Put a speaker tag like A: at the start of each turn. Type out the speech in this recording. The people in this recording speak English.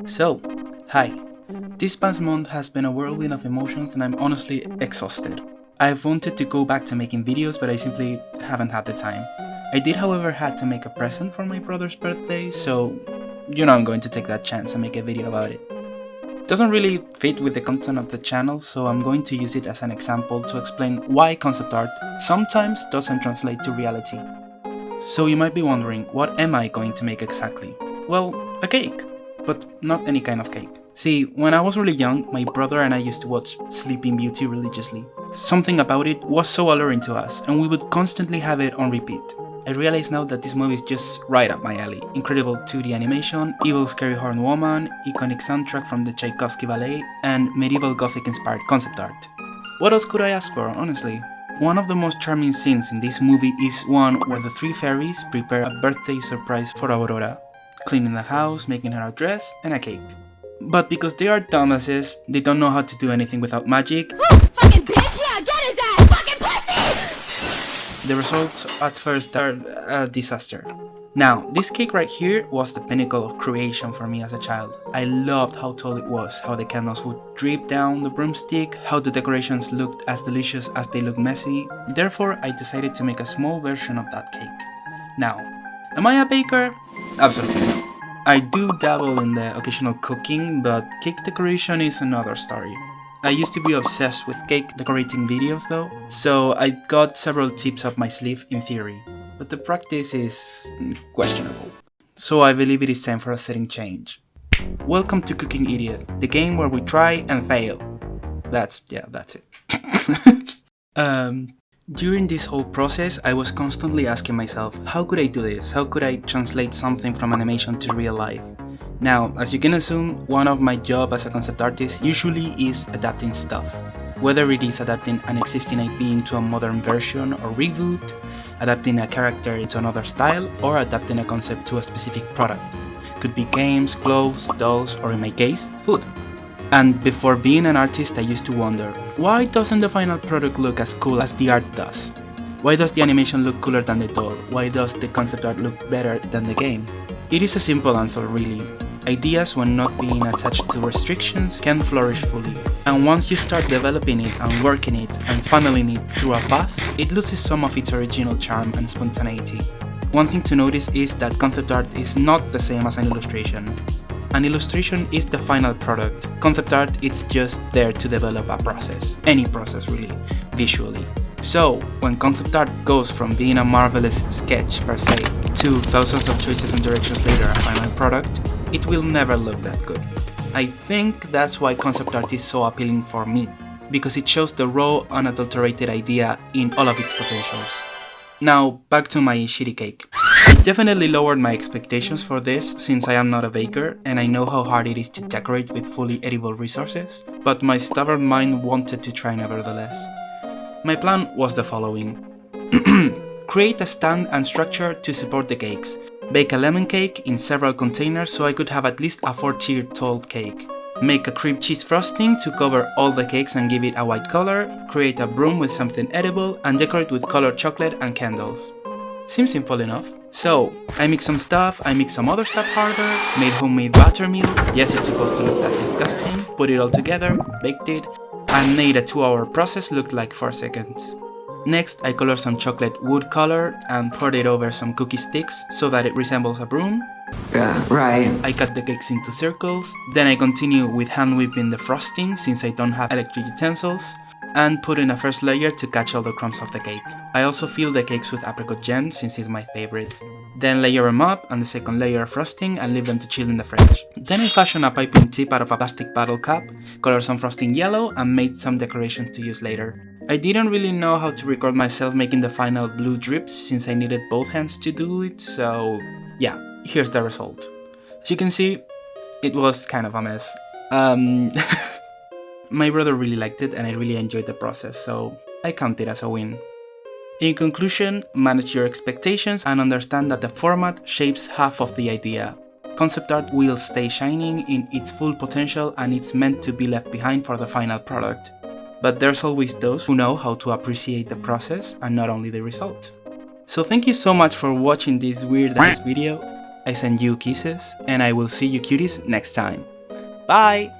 A: So, hi. This past month has been a whirlwind of emotions and I'm honestly exhausted. I've wanted to go back to making videos, but I simply haven't had the time. I did, however, had to make a present for my brother's birthday, so I'm going to take that chance and make a video about it. Doesn't really fit with the content of the channel, so I'm going to use it as an example to explain why concept art sometimes doesn't translate to reality. So you might be wondering, what am I going to make exactly? Well, a cake, but not any kind of cake. See, when I was really young, my brother and I used to watch Sleeping Beauty religiously. Something about it was so alluring to us, and we would constantly have it on repeat. I realize now that this movie is just right up my alley. Incredible 2D animation, evil scary horn woman, iconic soundtrack from the Tchaikovsky ballet, and medieval gothic inspired concept art. What else could I ask for, honestly? One of the most charming scenes in this movie is one where the three fairies prepare a birthday surprise for Aurora, cleaning the house, making her a dress, and a cake. But because they are dumbasses, they don't know how to do anything without magic.
B: Fucking bitch, yeah, get his ass, fucking pussy!
A: The results at first are a disaster. Now, this cake right here was the pinnacle of creation for me as a child. I loved how tall it was, how the candles would drip down the broomstick, how the decorations looked as delicious as they looked messy. Therefore, I decided to make a small version of that cake. Now, am I a baker? Absolutely not. I do dabble in the occasional cooking, but cake decoration is another story. I used to be obsessed with cake decorating videos though, so I got several tips up my sleeve in theory, but the practice is questionable. So I believe it is time for a setting change. Welcome to Cooking Idiot, the game where we try and fail. That's it. During this whole process, I was constantly asking myself, how could I do this? How could I translate something from animation to real life? Now, as you can assume, one of my job as a concept artist usually is adapting stuff. Whether it is adapting an existing IP into a modern version or reboot, adapting a character into another style, or adapting a concept to a specific product. Could be games, clothes, dolls, or in my case, food. And before being an artist, I used to wonder, why doesn't the final product look as cool as the art does? Why does the animation look cooler than the doll? Why does the concept art look better than the game? It is a simple answer really. Ideas, when not being attached to restrictions, can flourish fully. And once you start developing it and working it and funneling it through a path, it loses some of its original charm and spontaneity. One thing to notice is that concept art is not the same as an illustration. An illustration is the final product. Concept art is just there to develop a process, any process really, visually. So, when concept art goes from being a marvelous sketch per se, to thousands of choices and directions later a final product, it will never look that good. I think that's why concept art is so appealing for me, because it shows the raw, unadulterated idea in all of its potentials. Now, back to my shitty cake. I definitely lowered my expectations for this since I am not a baker and I know how hard it is to decorate with fully edible resources, but my stubborn mind wanted to try nevertheless. My plan was the following. Create a stand and structure to support the cakes. Bake a lemon cake in several containers so I could have at least a 4-tier tall cake. Make a cream cheese frosting to cover all the cakes and give it a white color, create a broom with something edible, and decorate with colored chocolate and candles. Seems simple enough. So, I mixed some stuff, I mixed some other stuff harder, made homemade buttermilk, yes it's supposed to look that disgusting, put it all together, baked it, and made a 2-hour process look like 4 seconds. Next, I colored some chocolate wood color and poured it over some cookie sticks so that it resembles a broom.
C: Yeah, right.
A: I cut the cakes into circles, then I continue with hand whipping the frosting since I don't have electric utensils, and put in a first layer to catch all the crumbs of the cake. I also fill the cakes with apricot jam since it's my favorite. Then layer them up on the second layer of frosting and leave them to chill in the fridge. Then I fashion a piping tip out of a plastic bottle cap, colored some frosting yellow and made some decorations to use later. I didn't really know how to record myself making the final blue drips since I needed both hands to do it, so yeah, here's the result. As you can see, it was kind of a mess. My brother really liked it and I really enjoyed the process, so I count it as a win. In conclusion, manage your expectations and understand that the format shapes half of the idea. Concept art will stay shining in its full potential and it's meant to be left behind for the final product. But there's always those who know how to appreciate the process and not only the result. So thank you so much for watching this weird ass video. I send you kisses, and I will see you cuties next time. Bye!